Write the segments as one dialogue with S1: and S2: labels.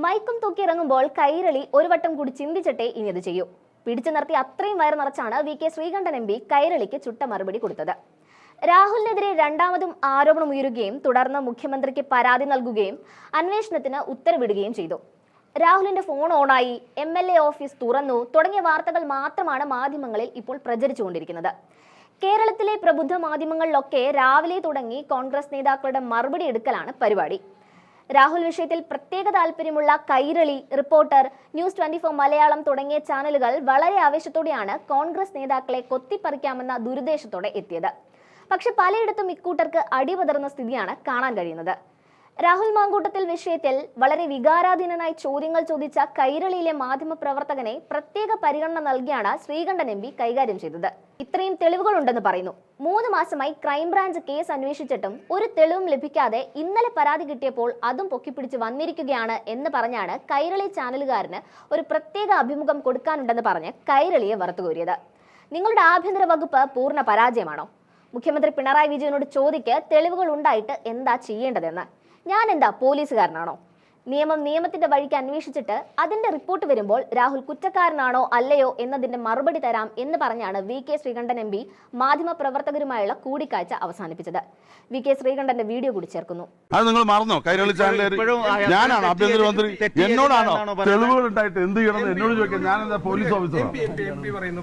S1: മൈക്കും തൂക്കിയിറങ്ങുമ്പോൾ കൈരളി ഒരു വട്ടം കൂടി ചിന്തിച്ചിട്ടേ ഇനി അത് ചെയ്യൂ. പിടിച്ചു നിർത്തി അത്രയും വയർ നിറച്ചാണ് വി.കെ. ശ്രീകണ്ഠൻ എം.പി കൈരളിക്ക് ചുട്ട മറുപടി കൊടുത്തത്. രാഹുലിനെതിരെ രണ്ടാമതും ആരോപണം ഉയരുകയും തുടർന്ന് മുഖ്യമന്ത്രിക്ക് പരാതി നൽകുകയും അന്വേഷണത്തിന് ഉത്തരവിടുകയും ചെയ്തു. രാഹുലിന്റെ ഫോൺ ഓണായി, MLA ഓഫീസ് തുറന്നു തുടങ്ങിയ വാർത്തകൾ മാത്രമാണ് മാധ്യമങ്ങളിൽ ഇപ്പോൾ പ്രചരിച്ചുകൊണ്ടിരിക്കുന്നത്. കേരളത്തിലെ പ്രബുദ്ധ മാധ്യമങ്ങളിലൊക്കെ രാവിലെ തുടങ്ങി കോൺഗ്രസ് നേതാക്കളുടെ മറുപടി എടുക്കലാണ് പരിപാടി. രാഹുൽ വിഷയത്തിൽ പ്രത്യേക താല്പര്യമുള്ള കൈരളി, റിപ്പോർട്ടർ, ന്യൂസ് 24 മലയാളം തുടങ്ങിയ ചാനലുകൾ വളരെ ആവേശത്തോടെയാണ് കോൺഗ്രസ് നേതാക്കളെ കൊത്തിപ്പറിക്കാമെന്ന ദുരുദ്ദേശത്തോടെ എത്തിയത്. പക്ഷെ പലയിടത്തും ഇക്കൂട്ടർക്ക് അടിപതറുന്ന സ്ഥിതിയാണ് കാണാൻ കഴിയുന്നത്. രാഹുൽ മാങ്കൂട്ടത്തിൽ വിഷയത്തിൽ വളരെ വികാരാധീനനായി ചോദ്യങ്ങൾ ചോദിച്ച കൈരളിയിലെ മാധ്യമപ്രവർത്തകനെ പ്രത്യേക പരിഗണന നൽകിയാണ് ശ്രീകണ്ഠൻ എം.പി കൈകാര്യം ചെയ്തത്. ഇത്രയും തെളിവുകളുണ്ടെന്ന് പറയുന്നു. 3 മാസമായി ക്രൈംബ്രാഞ്ച് കേസ് അന്വേഷിച്ചിട്ടും ഒരു തെളിവും ലഭിക്കാതെ ഇന്നലെ പരാതി കിട്ടിയപ്പോൾ അതും പൊക്കിപ്പിടിച്ച് വന്നിരിക്കുകയാണ് എന്ന് പറഞ്ഞാണ് കൈരളി ചാനലുകാരന് ഒരു പ്രത്യേക അഭിമുഖം കൊടുക്കാനുണ്ടെന്ന് പറഞ്ഞ് കൈരളിയെ വറുത്തുകോരിയത്. നിങ്ങളുടെ ആഭ്യന്തര വകുപ്പ് പൂർണ്ണ പരാജയമാണോ? മുഖ്യമന്ത്രി പിണറായി വിജയനോട് ചോദിക്ക് തെളിവുകൾ ഉണ്ടായിട്ട് എന്താ ചെയ്യേണ്ടതെന്ന്. ഞാൻ എന്താ പോലീസുകാരനാണോ? നിയമം നിയമത്തിന്റെ വഴിക്ക് അന്വേഷിച്ചിട്ട് അതിന്റെ റിപ്പോർട്ട് വരുമ്പോൾ രാഹുൽ കുറ്റക്കാരനാണോ അല്ലയോ എന്നതിന്റെ മറുപടി തരാം എന്ന് പറഞ്ഞാണ് വി.കെ. ശ്രീകണ്ഠൻ എം.പി മാധ്യമപ്രവർത്തകരുമായുള്ള കൂടിക്കാഴ്ച അവസാനിപ്പിച്ചത്. വി.കെ. ശ്രീകണ്ഠന്റെ വീഡിയോ കൂടി ചേർക്കുന്നു.
S2: അത് നിങ്ങൾ മറന്നോ? കൈരളി ചാനലിൽ ഞാനാണ് ആഭ്യന്തരമന്ത്രി, എന്നോടാണോ തെളിവുകൾ ഉണ്ടായിട്ട് എന്ത് ചെയ്യണം എന്നോട് ചോദിക്കാൻ ഞാൻ എന്താ പോലീസ് ഓഫീസർ?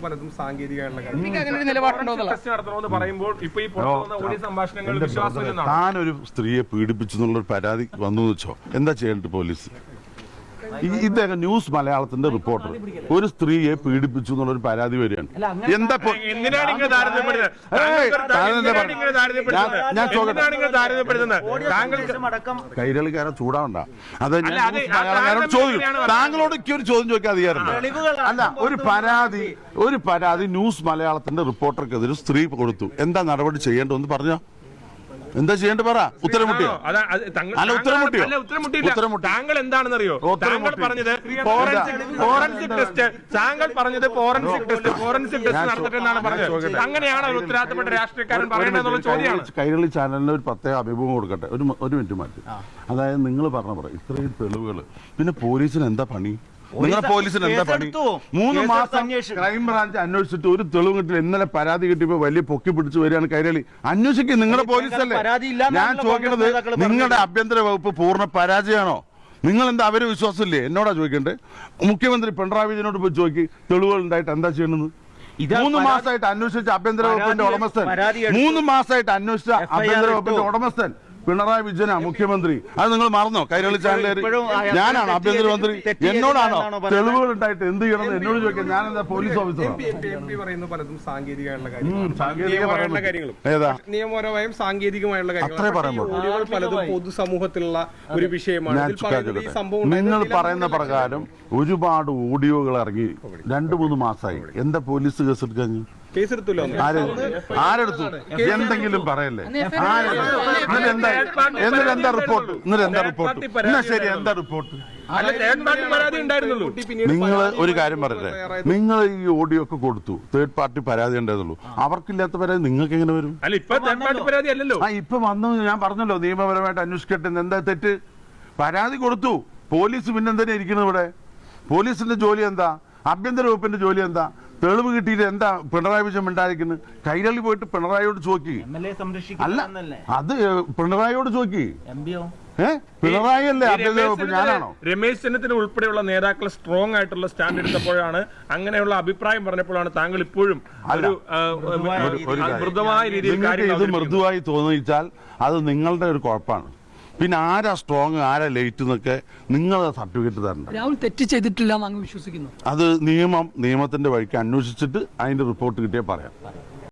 S3: പലതും സാങ്കേതികമായിട്ടുള്ള
S2: താനൊരു സ്ത്രീയെ പീഡിപ്പിച്ചു എന്നുള്ളൊരു പരാതി വന്നു വെച്ചോ, എന്താ ചെയ്യേണ്ടത് പോലീസ്? ഇദ്ദേഹം ന്യൂസ് മലയാളത്തിന്റെ റിപ്പോർട്ടർ ഒരു സ്ത്രീയെ പീഡിപ്പിച്ചു എന്നുള്ളൊരു പരാതി വരികയാണ്. എന്താ കൈരളിക്കാരെ ചൂടാവണ്ട, അത് മലയാളക്കാരോട് ചോദിക്കും. താങ്കളോട് ഒരു ചോദ്യം ചോദിക്കാൻ അധികാരമുണ്ട്. അല്ല, ഒരു പരാതി ന്യൂസ് മലയാളത്തിന്റെ റിപ്പോർട്ടർക്കെതിരെ സ്ത്രീ കൊടുത്തു, എന്താ നടപടി ചെയ്യേണ്ടതെന്ന് പറഞ്ഞോ? എന്താ ചെയ്യേണ്ട പറ. ഉത്തരമുട്ടിയോ? അല്ല, ഉത്തരമുട്ടിയോ?
S3: താങ്കൾ എന്താണെന്നറിയോ? താങ്കൾ പറഞ്ഞത് ഫോറൻസിക് ടെസ്റ്റ്, താങ്കൾ പറഞ്ഞത് ഫോറൻസിക് ടെസ്റ്റ് നടത്തട്ടെന്നാണ് പറഞ്ഞത്. അങ്ങനെയാണ് ഒരു ഉത്തരവാദിത്തപ്പെട്ട രാഷ്ട്രീയക്കാരൻ പറയേണ്ടതെന്നുള്ള ചോദ്യമാണ്.
S2: കൈരളി ചാനലിന് ഒരു പ്രത്യേക അഭിമുഖം കൊടുക്കട്ടെ, ഒരു മിനിറ്റ് മാറ്റി. അതായത് നിങ്ങൾ പറഞ്ഞ ഇത്രയും തെളിവുകൾ, പിന്നെ പോലീസിന് എന്താ പണി? നിങ്ങളെ പോലീസിന് എന്താ പണി? 3 മാസം ക്രൈംബ്രാഞ്ച് അന്വേഷിച്ചിട്ട് ഒരു തെളിവ് കിട്ടില്ല. ഇന്നലെ പരാതി കിട്ടിയപ്പോ വലിയ പൊക്കി പിടിച്ചു വരികയാണ് കൈരളി. അന്വേഷിക്കും, നിങ്ങളുടെ പോലീസല്ലേ. ഞാൻ ചോദിക്കുന്നത്, നിങ്ങളുടെ ആഭ്യന്തര വകുപ്പ് പൂർണ്ണ പരാജയമാണോ? നിങ്ങൾ എന്താ അവരെ വിശ്വാസമില്ലേ? എന്നോടാ ചോദിക്കണ്ടേ? മുഖ്യമന്ത്രി പിണറായി വിജയനോട് പോയി ചോദിക്ക്, തെളിവുകൾ ഉണ്ടായിട്ട് എന്താ ചെയ്യണമെന്ന്. 3 മാസമായിട്ട് അന്വേഷിച്ച ആഭ്യന്തര വകുപ്പിന്റെ ഉടമസ്ഥൻ, 3 മാസമായിട്ട് അന്വേഷിച്ച ആഭ്യന്തര വകുപ്പിന്റെ ഉടമസ്ഥൻ പിണറായി വിജയനാ മുഖ്യമന്ത്രി. അത് നിങ്ങൾ മറന്നോ? കൈരളി ചാനലിൽ ഞാനാണ് ആഭ്യന്തരമന്ത്രി, എന്നോടാണോ തെളിവുകൾ ഉണ്ടായിട്ട് എന്ത് ചെയ്യണം എന്നോട് ചോദിക്കാൻ ഞാൻ എന്താ പോലീസ് ഓഫീസർ?
S3: പലതും
S2: നിയമപരമായും
S3: സാങ്കേതികമായുള്ള കാര്യങ്ങൾ പലതും പൊതുസമൂഹത്തിലുള്ള ഒരു വിഷയമാണ്.
S2: നിങ്ങൾ പറയുന്ന പ്രകാരം ഒരുപാട് ഓഡിയോകൾ ഇറങ്ങി 2-3 മാസമായി. എന്താ പോലീസ് കേസെടുക്കാൻ? ആരെടുത്തു? എന്തെങ്കിലും പറയല്ലേ? എന്താ റിപ്പോർട്ട്? എന്നാ ശരി, എന്താ റിപ്പോർട്ട്? നിങ്ങൾ ഒരു കാര്യം പറയട്ടെ, നിങ്ങൾ ഈ ഓഡിയോ ഒക്കെ കൊടുത്തു, തേർഡ് പാർട്ടി പരാതി ഉണ്ടായിരുന്നുള്ളൂ. അവർക്കില്ലാത്ത പരാതി നിങ്ങൾക്ക് എങ്ങനെ വരും? ഇപ്പൊ വന്നു, ഞാൻ പറഞ്ഞല്ലോ നിയമപരമായിട്ട് അന്വേഷിക്കട്ടെ. എന്താ തെറ്റ്? പരാതി കൊടുത്തു, പോലീസ് പിന്നെന്തിനാ ഇരിക്കുന്നത് ഇവിടെ? പോലീസിന്റെ ജോലി എന്താ? ആഭ്യന്തര വകുപ്പിന്റെ ജോലി എന്താ? തെളിവ് കിട്ടിയിട്ട് എന്താ പിണറായി വിജയൻ ഉണ്ടായിരിക്കുന്നത്? കൈരളി പോയിട്ട് പിണറായിയോട് ചോദിക്കി. അല്ല, അത് പിണറായിയോട് ചോദിക്കി. പിണറായി അല്ലേ ആഭ്യന്തര വകുപ്പ്, ഞാനാണോ?
S3: രമേശ് ചെന്നിത്തല ഉൾപ്പെടെയുള്ള നേതാക്കൾ സ്ട്രോങ് ആയിട്ടുള്ള സ്റ്റാൻഡ് എടുത്തപ്പോഴാണ്, അങ്ങനെയുള്ള അഭിപ്രായം പറഞ്ഞപ്പോഴാണ് താങ്കൾ ഇപ്പോഴും മൃദുവായ രീതിയിൽ
S2: ഇത് മൃദുവായി തോന്നിച്ചാൽ അത് നിങ്ങളുടെ ഒരു കുഴപ്പമാണ്. പിന്നെ ആരാ സ്ട്രോങ്, ആരാ ലേറ്റ് എന്നൊക്കെ നിങ്ങൾ സർട്ടിഫിക്കറ്റ് തരണ്ട.
S4: രാഹുൽ തെറ്റ് ചെയ്തിട്ടില്ല എന്ന് വിശ്വസിക്കുന്നു.
S2: അത് നിയമത്തിന്റെ വഴിക്ക് അന്വേഷിച്ചിട്ട് അതിന്റെ റിപ്പോർട്ട് കിട്ടിയാൽ പറയാം.